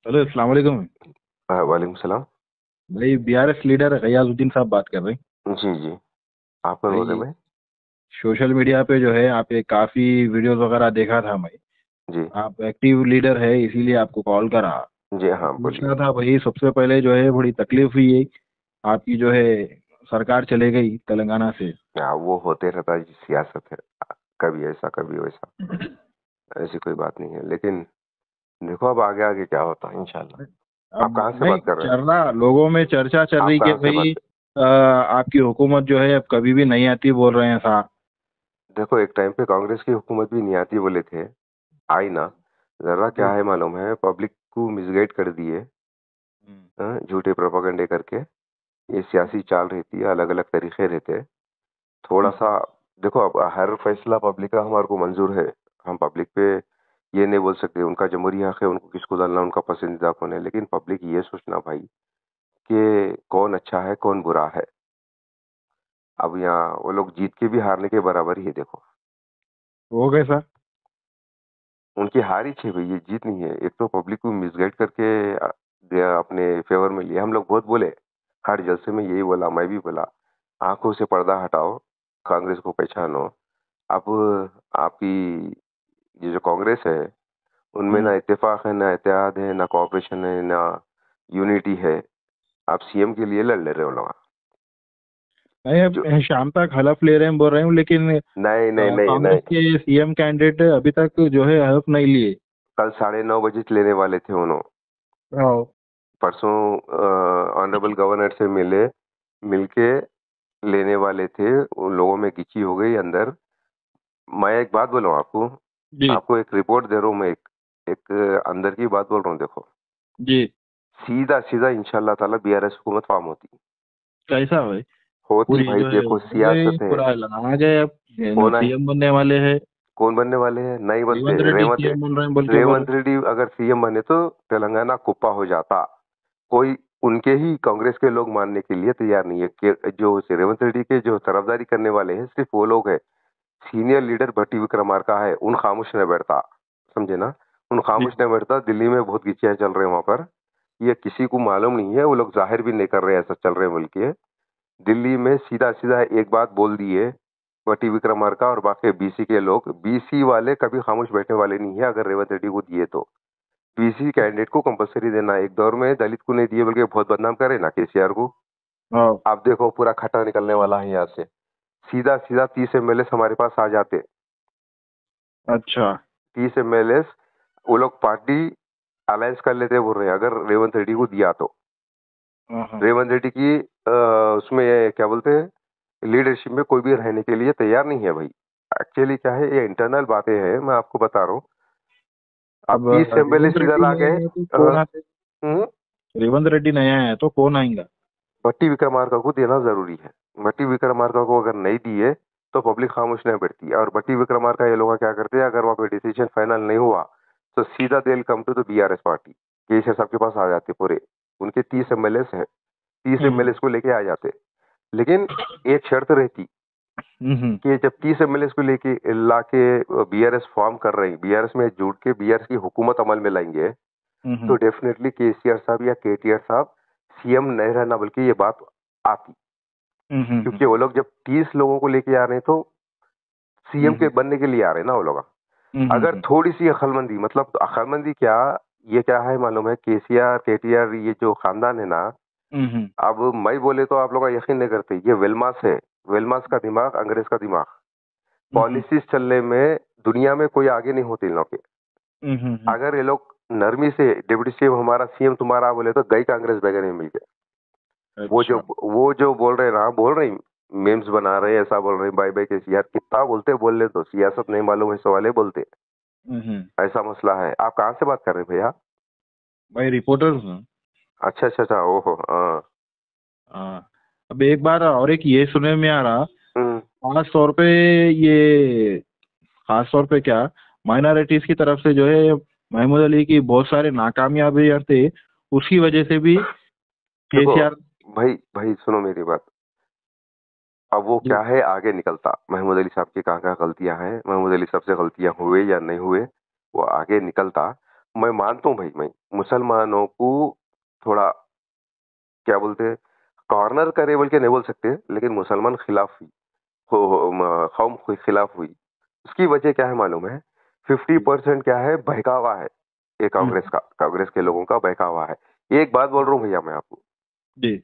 Hello, अस्सलाम वालेकुम। वालेकुम सलाम। भाई, बीआरएस लीडर गयासुद्दीन साहब बात कर रहे हैं। जी जी। आप कौन बोल रहे हैं भाई, भाई? सोशल मीडिया पे जो है आप एक काफी वीडियोस वगैरह देखा था भाई। जी आप एक्टिव लीडर है, इसीलिए आपको कॉल करा। जी, मैं हाँ बोलिए। पूछना था भाई, सबसे पहले जो है बड़ी तकलीफ हुई है। आपकी जो है सरकार चले गई तेलंगाना से। वो होते रहता है जी, सियासत है। कभी ऐसा कभी वैसा। ऐसी कोई बात नहीं है, लेकिन देखो अब आगे आगे क्या होता है इंशाल्लाह। आप अब कहाँ से नहीं बात कर रहे हैं? चल रहा, लोगों में चर्चा चल आप रही कि कहाँ से भाई बात कर आपकी हुकूमत जो है अब कभी भी नहीं आती बोल रहे हैं साहब। देखो, एक टाइम पे कांग्रेस की हुकूमत भी नहीं आती बोले थे। आई ना। जरा क्या जी। है मालूम है, पब्लिक को मिसगाइड कर दिए। हम्म, झूठे प्रोपागंडे करके। ये सियासी चाल रहती है, अलग अलग तरीके रहते हैं। थोड़ा सा। देखो, अब हर फैसला पब्लिक का हमारे को मंजूर है। हम पब्लिक पे ये नहीं बोल सकते, उनका जमहूरी हक है, उनको किसको डालना उनका पसंदीदा कौन है, लेकिन पब्लिक ये सोचना भाई कि कौन अच्छा है कौन बुरा है। अब यहाँ वो लोग जीत के भी हारने के बराबर ही है, देखो। हो गए सर। उनकी हार ही थी भाई, ये जीत नहीं है। एक तो पब्लिक को मिसगाइड करके अपने फेवर में लिया। हम लोग बहुत बोले, हर जलसे में यही बोला, मैं भी बोला, आंखों से पर्दा हटाओ, कांग्रेस को पहचानो। अब आपकी ये जो कांग्रेस है, उनमें ना हम्म। इत्तेफाक है, ना इत्तेहाद है, ना कोऑपरेशन है, ना यूनिटी है। आप सीएम के लिए लड़ ले रहे हो लोग। नहीं, जो अब शाम तक हलफ ले रहे हैं बोल रहे हूँ, लेकिन नहीं नहीं नहीं कांग्रेस नहीं, के सीएम कैंडिडेट अभी तक जो है हलफ नहीं लिए। कल 9:30 बजे लेने वाले थे उन्होंने। हाँ। परसों ऑनरेबल गवर्नर से मिले, मिलके लेने वाले थे। उन लोगों में गिची हो गई अंदर। मैं एक बात बोलूं आपको। जी। आपको एक रिपोर्ट दे रहा हूँ मैं, एक एक अंदर की बात बोल रहा हूँ, देखो। जी। सीधा सीधा इंशाल्लाह ताला बीआरएस हुकूमत फॉर्म होती। कैसा भाई? होती पूरी भाई, जो है देखो हो गई, सियासत है। पूरा लगा गए, अब होना है। सीएम बनने वाले हैं। कौन बनने वाले हैं? नहीं बनते। रेवंत रेड्डी रेवंत सीएम बन रहे हैं बोल के बोल रेवंत रेड्डी अगर सीएम बने तो तेलंगाना कुप्पा हो जाता। कोई उनके ही कांग्रेस के लोग मानने के लिए तैयार नहीं है कि जो रेवंत रेड्डी के जो तरफदारी करने वाले हैं, सिर्फ वो लोग हैं। सीनियर लीडर भट्टी विक्रमार्का है, उन खामोश नहीं बैठता। समझे ना? उन जी। खामोश नहीं बैठता। दिल्ली में बहुत गिचियां चल रहे हैं वहां पर। ये किसी को मालूम नहीं है, वो लोग जाहिर भी नहीं कर रहे ऐसा चल रहे हैं बोल के। दिल्ली में सीधा सीधा एक बात बोल दिए भट्टी विक्रमार्का और बाकी बीसी के लोग। बीसी वाले कभी खामोश बैठने वाले नहीं है, अगर रेवंत रेड्डी को दिए तो। बीसी कैंडिडेट को कंपलसरी देना। एक दौर में दलित को नहीं दिए बल्कि बहुत बदनाम करे ना केसीआर को। हाँ। आप देखो, पूरा खट्टा निकलने वाला है यहाँ से। सीधा सीधा 30 एमएलए हमारे पास आ जाते। अच्छा। 30 एमएलए वो लोग पार्टी अलायंस कर लेते बोल रहे हैं, अगर रेवंत रेड्डी को दिया तो। हाँ हाँ। रेवंत रेड्डी की उसमें क्या बोलते हैं, लीडरशिप में कोई भी रहने के लिए तैयार नहीं है भाई। एक्चुअली क्या है, ये इंटरनल बातें हैं, मैं आपको बता रहा हूँ। अब अब 30 एमएलए रेवंत सीधा रेड्डी ला नहीं गए। आए तो कौन आते? रेवंत रेड्डी नहीं आए हैं तो कौन आएगा? भट्टी विक्रमार्का को देना जरूरी है। भट्टी विक्रमार्का को अगर नहीं दिए तो पब्लिक खामोश नहीं बैठती। और भट्टी विक्रमार्का ये लोग क्या करते हैं, अगर वहां पे डिसीजन फाइनल नहीं हुआ तो सीधा they come to the BRS party. KCR साहब के पास आ जाते पूरे। उनके 30 एमएलए हैं, तीस हम्म। एमएलए को लेके आ जाते। लेकिन एक शर्त रहती हम्म। कि जब 30 एमएलए को लेके ला के बीआरएस फॉर्म कर रहे हैं, बीआरएस में जुड़ के बीआरएस की हुकूमत अमल में लाएंगे, तो हम्म। डेफिनेटली केसीआर साहब या केटीआर साहब सीएम नहीं रहना बल्कि ये बात आती। हम्म। क्योंकि वो लोग जब 30 लोगों को लेके आ रहे हैं तो सीएम के हम्म। बनने के लिए आ रहे हैं ना वो लोग। अगर हम्म। थोड़ी सी अक्लमंदी, मतलब अक्लमंदी क्या, ये क्या है मालूम है, केसीआर केटीआर ये जो खानदान है ना। हम्म। अब मैं बोले तो आप लोग यकीन नहीं करते, ये वेलमास है। वेलमास का दिमाग, अंग्रेज का दिमाग। हम्म। पॉलिसीज चलने में दुनिया में कोई आगे नहीं होते इन लोग के। हम्म। अगर ये लोग नरमी से डिप्टी सीएम हमारा, सीएम तुम्हारा बोले तो गई कांग्रेस बैगन में मिल गए। अच्छा। वो जो बोल रहे हैं ना, बोल रहे हैं, मेम्स बना रहे हैं, ऐसा बोल रहे हैं, बाय बाय के यार कितना बोलते बोल ले, तो सियासत नहीं मालूम है सवाल बोलते। हम्म। ऐसा मसला है। आप कहाँ से बात कर रहे हैं भैया? भाई, रिपोर्टर हूँ। अच्छा अच्छा अच्छा, ओहो हाँ। हाँ। अब एक बार और एक ये सुनने में आ रहा, हम्म। खास तौर पे ये, खास तौर पे क्या, माइनॉरिटीज की तरफ से जो है महमूद अली की बहुत सारे नाकामयाबी थे, उसकी वजह से भी देखो केसीआर। भाई, भाई सुनो मेरी बात। अब वो क्या जी। है, आगे निकलता महमूद अली साहब की कहाँ कहाँ गलतियां हैं, महमूद अली साहब से गलतियां हुए या नहीं हुए, वो आगे निकलता। मैं मानता हूँ भाई, मैं मुसलमानों को थोड़ा क्या बोलते हैं, कॉर्नर करे बोल के नहीं बोल सकते, लेकिन मुसलमान खिलाफ हुई, कौम खिलाफ हुई। उसकी वजह क्या है मालूम है? 50% क्या है, बहकावा है। ये हम्म, कांग्रेस के लोगों का बहकावा है। एक बात बोल रहा हूँ भैया मैं आपको, जी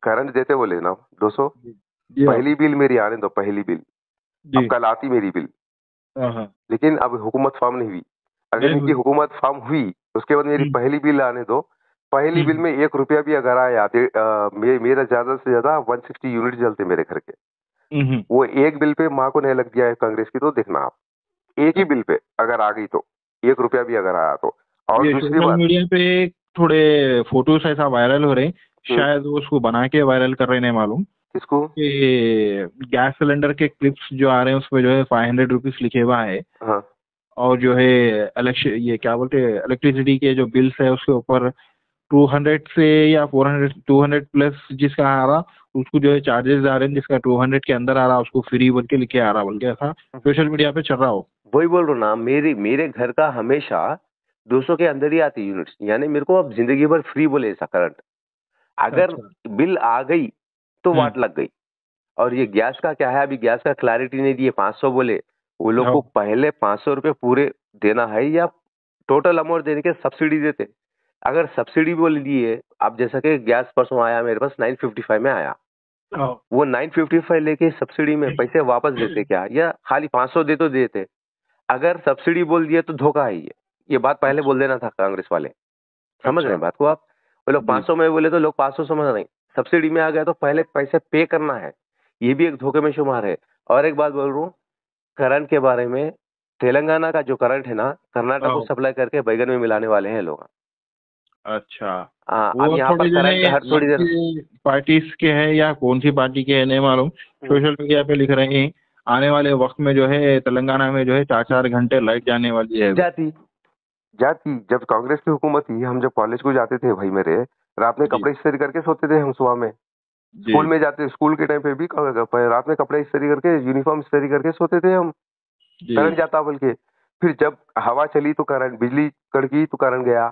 करंट देते बोले ना 200, जी जी आप पहली बिल मेरी आने दो, पहली बिल। अब जी कल आती मेरी बिल, हाँ हाँ लेकिन अब हुकूमत फॉर्म नहीं हुई। अगर नहीं इनकी हुई हुकूमत फॉर्म हुई, उसके बाद मेरी हम्म पहली बिल आने दो। पहली बिल हम्म में 1 रुपया भी अगर आया, मेरा ज्यादा से ज्यादा 160 यूनिट जलते मेरे घर के। हम्म वो एक बिल पे माँ को नहीं लग गया है कांग्रेस की, तो देखना आप, एक ही बिल पे अगर आ गई तो, 1 रुपया भी अगर आया तो। और ये दूसरी सोशल बात, मीडिया पे थोड़े फोटोज ऐसा वायरल हो रहे हैं, हम्म, शायद वो उसको बना के वायरल कर रहे हैं, नहीं मालूम किसको? कि गैस सिलेंडर के क्लिप्स जो आ रहे हैं उस पे जो है 500 रुपीज लिखे हुआ है, हाँ, और जो है इलेक्शन ये क्या बोलते हैं इलेक्ट्रिसिटी के जो बिल्स है उसके ऊपर 200 से या 400 200 प्लस जिसका आ रहा उसको जो है चार्जेस आ रहे हैं, जिसका 200 के अंदर आ रहा उसको फ्री बोल के लिखे आ रहा बोल के ऐसा सोशल मीडिया पे चल रहा हो। वही बोल रहा हूँ ना, मेरे मेरे घर का हमेशा 200 के अंदर ही आती यूनिट्स, यानी मेरे को अब जिंदगी भर फ्री बोले ऐसा करंट। अगर अच्छा बिल आ गई तो हम्म वाट लग गई। और ये गैस का क्या है, अभी गैस का क्लैरिटी नहीं दिए, 500 बोले। वो लोग हाँ को पहले 500 रुपये पूरे देना है, या टोटल अमाउंट देने के सब्सिडी देते। अगर सब्सिडी बोल दिए, अब जैसा कि गैस परसों आया मेरे पास 955 में आया, हाँ वो 955 लेके सब्सिडी में पैसे वापस देते क्या, या खाली 500 दे तो देते? अगर सब्सिडी बोल दिए तो धोखा है ये बात पहले बोल देना था कांग्रेस वाले। समझ रहे अच्छा हैं बात को आप? वो लोग जी 500 में बोले तो लोग 500 समझ रहे हैं, सब्सिडी में आ गया तो पहले पैसे पे करना है। ये भी एक धोखे में शुमार है। और एक बात बोल रहा हूँ, करंट के बारे में, तेलंगाना का जो करंट है ना, कर्नाटक को हाँ सप्लाई करके बैगन में मिलाने वाले हैं लोग। अच्छा हाँ, अब वो यहाँ पर थोड़े जने करंट हर थोड़ी देर। आपकी पार्टी के हैं या कौन सी पार्टी के हैं नहीं मालूम, हम्म, सोशल मीडिया पे लिख रहे हैं आने वाले वक्त में जो है तेलंगाना में जो है 4 4 घंटे लाइट जाने वाली है। जाती जाती जब कांग्रेस की हुकूमत थी, हम जब कॉलेज को जाते थे भाई मेरे, रात में जी कपड़े इस्त्री करके सोते थे हम सुबह में। जी स्कूल में जाते, स्कूल के टाइम पे भी रात में कपड़े इस्त्री करके, यूनिफॉर्म इस्त्री करके सोते थे हम। करंट जी जाता बोल के। फिर जब हवा चली तो करंट, बिजली कड़की तो करंट गया।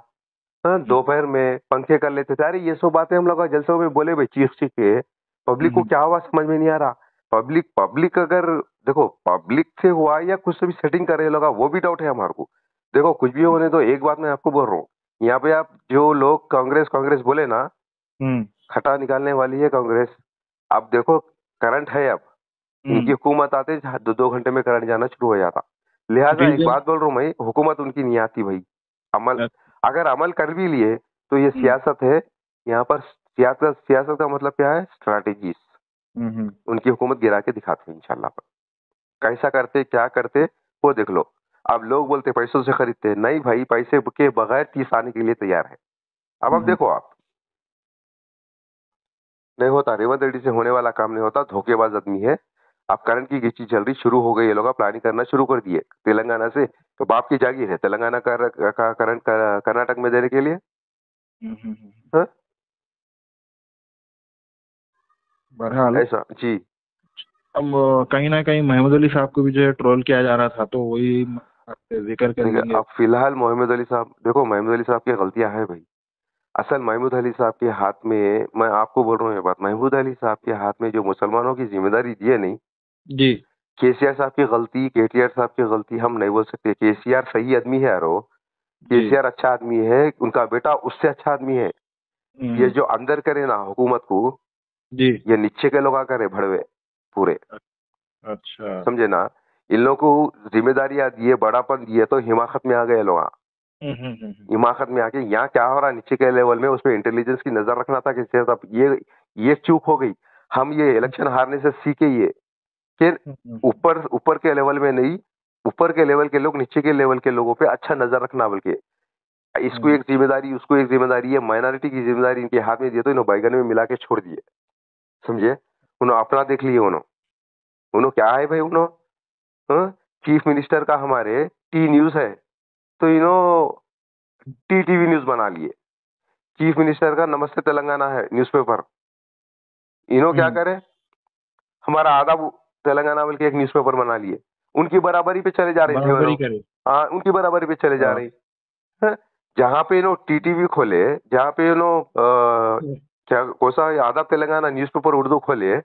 हाँ, हम्म दोपहर में पंखे कर लेते थे। अरे ये सब बातें हम लोग जलसों में बोले भाई, चीख चीख के। पब्लिक को हम्म क्या हुआ समझ में नहीं आ रहा। पब्लिक पब्लिक अगर, देखो पब्लिक से हुआ या कुछ से भी सेटिंग कर रहे लोग, वो भी डाउट है हमारे को। देखो कुछ भी होने, तो एक बात मैं आपको बोल रहा हूँ, यहाँ पे आप जो लोग कांग्रेस कांग्रेस बोले ना, हम्म खटा निकालने वाली है कांग्रेस। अब देखो, करंट है अब, इनकी हम्म हुकूमत आते 2 2 घंटे में करंट जाना शुरू हो जाता। लिहाजा एक डीजल बात बोल रहा हूँ मैं, हुकूमत उनकी नहीं आती भाई। अमल, अगर अमल कर भी लिए तो ये हम्म सियासत है। यहाँ पर सियासत, सियासत का मतलब क्या है, स्ट्रैटेजीज। हम्म उनकी हुकूमत गिरा के दिखाते हैं इंशाल्लाह पर। कैसा करते क्या करते, वो देख लो। अब लोग बोलते पैसों से खरीदते हैं, नहीं भाई, पैसे के बगैर 30 आने के लिए तैयार है। अब हम्म देखो आप, नहीं होता, रेवंत रेड्डी से होने वाला काम नहीं होता, धोखेबाज आदमी है। अब करंट की गिच्ची चल रही शुरू हो गई, ये लोग प्लानिंग करना शुरू कर दिए तेलंगाना से। तो बाप की जागीर है तेलंगाना का करंट कर्नाटक में देने के लिए। हम्म। हाँ? बहरहाल ऐसा जी। अब कहीं ना कहीं महमूद अली साहब को भी जो है ट्रोल किया जा रहा था, तो वही आपसे जिक्र कर देखिए, लेंगे। अब फिलहाल मोहम्मद अली साहब, देखो मोहम्मद अली साहब की गलतियां हैं भाई। असल महमूद अली साहब के हाथ में, मैं आपको बोल रहा हूँ ये बात, महमूद अली साहब के हाथ में जो मुसलमानों की जिम्मेदारी दी है नहीं, जी केसीआर साहब की गलती, केटीआर साहब की गलती हम नहीं बोल सकते। केसीआर सही आदमी है यारो, जी केसीआर अच्छा आदमी है, उनका बेटा उससे अच्छा आदमी है। ये हम्म जो अंदर करे ना हुकूमत को, जी ये नीचे के लोग करे भड़वे पूरे। अच्छा समझे ना? इन लोगों को जिम्मेदारियां दिए, बड़ापन दिए, तो हिमाकत में आ गए लोग। हिमाकत में आके यहाँ क्या हो रहा है नीचे के लेवल में, उसमें इंटेलिजेंस की नजर रखना था कि अब ये चूक हो गई। हम ये इलेक्शन हारने से सीखे ये कि ऊपर ऊपर के लेवल में नहीं, ऊपर के लेवल के लोग नीचे के लेवल के लोगों पे अच्छा नजर रखना, बल्कि इसको एक जिम्मेदारी, उसको एक जिम्मेदारी है, माइनॉरिटी की जिम्मेदारी इनके हाथ में दिए, तो इन्होंने बैगन में मिला के छोड़ दिए। समझे? उन्होंने अपना देख लिए। उन्होंने उन्होंने क्या है भाई, उन्होंने चीफ मिनिस्टर का हमारे टी न्यूज है, तो टी टीवी न्यूज बना लिए। चीफ मिनिस्टर का नमस्ते तेलंगाना है न्यूज़पेपर, क्या करे, हमारा आधा तेलंगाना बोल के एक न्यूज़पेपर बना लिए। उनकी बराबरी पे चले जा रहे थे वो बराबरी लोग। करे। उनकी बराबरी पे चले जा हाँ। रही है। जहाँ पे नो टीटीवी खोले, जहाँ पे नो क्या कोसा आधा तेलंगाना न्यूज़पेपर उर्दू खोले,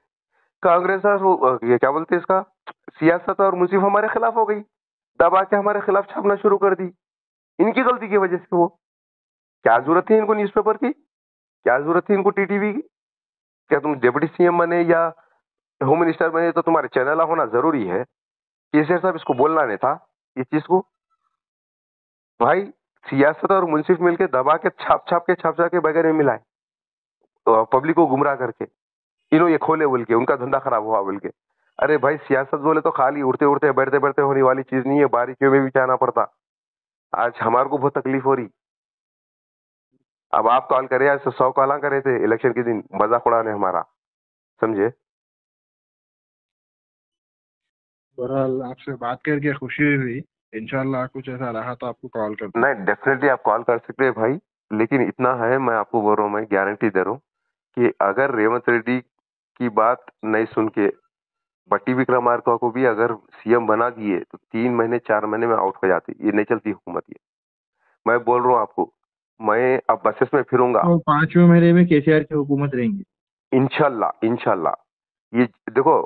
कांग्रेस और ये क्या बोलते हैं इसका, सियासत और मुसीफ हमारे खिलाफ हो गई, दबा के हमारे खिलाफ छापना शुरू कर दी, इनकी गलती की वजह से। वो क्या जरूरत थी इनको न्यूज़पेपर की, क्या जरूरत थी इनको टीटीवी की? क्या तुम डिप्टी सीएम बने या होम मिनिस्टर बने तो तुम्हारे चैनल होना जरूरी है? केसीआर साहब इसको बोलना नहीं था इस चीज को? भाई, सियासत और मुंसिफ मिलके दबा के छाप छाप के बगैर में मिलाए, तो पब्लिक को गुमराह करके इन्हों ये खोले बोल के उनका धंधा खराब हुआ बोल के। अरे भाई, सियासत बोले तो खाली उड़ते उड़ते बैठते बैठते होने वाली चीज नहीं है, बारीकियों में भी जाना पड़ता। आज हमारे को बहुत तकलीफ हो रही। अब आप कॉल करे, आज 100 कॉल करे थे इलेक्शन के दिन मजाक उड़ाने हमारा, समझे? बहरहाल आपसे बात करके खुशी हुई। इंशाल्लाह कुछ ऐसा रहा तो आपको कॉल कर दूँ। नहीं, डेफिनेटली आप कॉल कर सकते हैं भाई, लेकिन इतना है, मैं आपको बोल रहा हूँ, मैं गारंटी दे रहा हूँ कि अगर रेवंत रेड्डी की बात नहीं सुन के बट्टी विक्रमार्का को भी अगर सीएम बना दिए तो 3 महीने 4 महीने में आउट हो जाती, ये नहीं चलती हुकूमत ये। मैं बोल रहा हूँ आपको, मैं अब बसेस में फिरूंगा। तो 5वें महीने में केसीआर की हुकूमत रहेंगी। इंशाल्लाह इंशाल्लाह। ये देखो,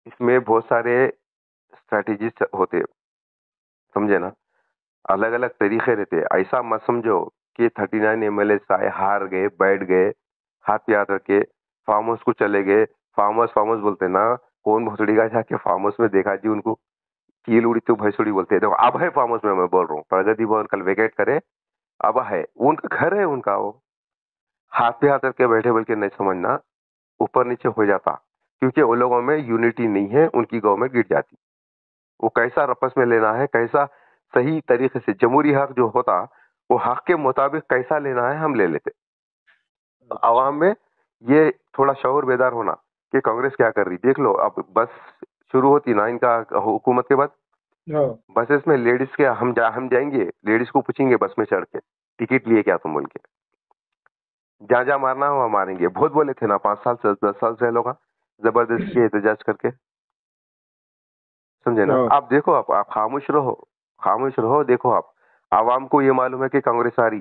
इसमें बहुत सारे स्ट्रेटेजीज होते हैं, समझे ना? अलग अलग तरीके रहते। ऐसा मत समझो कि 39 एमएलए आए, हार गए, बैठ गए, हाथ पे हाथ रख के फार्म हाउस को चले गए। फार्म हाउस बोलते ना, कौन भोसड़ी का जाके फार्म हाउस में देखा जी उनको? कील उड़ी तो भैंसुड़ी बोलते हैं। देखो, अब है फार्म हाउस में, मैं बोल रहा हूँ, प्रगति भवन कल वेकेट करे, अब है, वो उनका घर है उनका, वो हाथ पे हाथ रख के बैठे बोल के नहीं समझना, ऊपर नीचे हो जाता। क्योंकि वो लोगों में यूनिटी नहीं है, उनकी गवर्नमेंट गिर जाती। वो कैसा रपस में लेना है, कैसा सही तरीके से जमहूरी हक जो होता, वो हक के मुताबिक कैसा लेना है, हम ले लेते। तो अच्छा। आवाम में ये थोड़ा शऊर बेदार होना कि कांग्रेस क्या कर रही। देख लो, अब बस शुरू होती ना इनका हुकूमत के बाद, हाँ। बसेस में लेडीज के हम जाएंगे, लेडीज को पूछेंगे बस में चढ़ के, टिकट लिए क्या तुम बोल के, जहाँ जहाँ मारना हो वहाँ मारेंगे। बहुत बोले थे ना 5 साल से 10 साल से लोग जबरदस्ती एहतजाज करके, समझे ना? हाँ। आप देखो, आप खामोश रहो, खामोश रहो। देखो, आप आवाम को ये मालूम है कि कांग्रेस आ रही,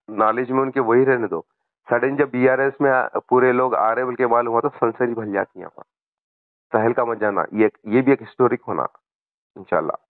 नॉलेज में उनके वही रहने दो। सडन जब बीआरएस में पूरे लोग आ रहे बोल के मालूम हो तो सनसनी भर जाती है यहाँ पर। सहल का मत जाना, ये भी एक हिस्टोरिक होना इंशाल्लाह।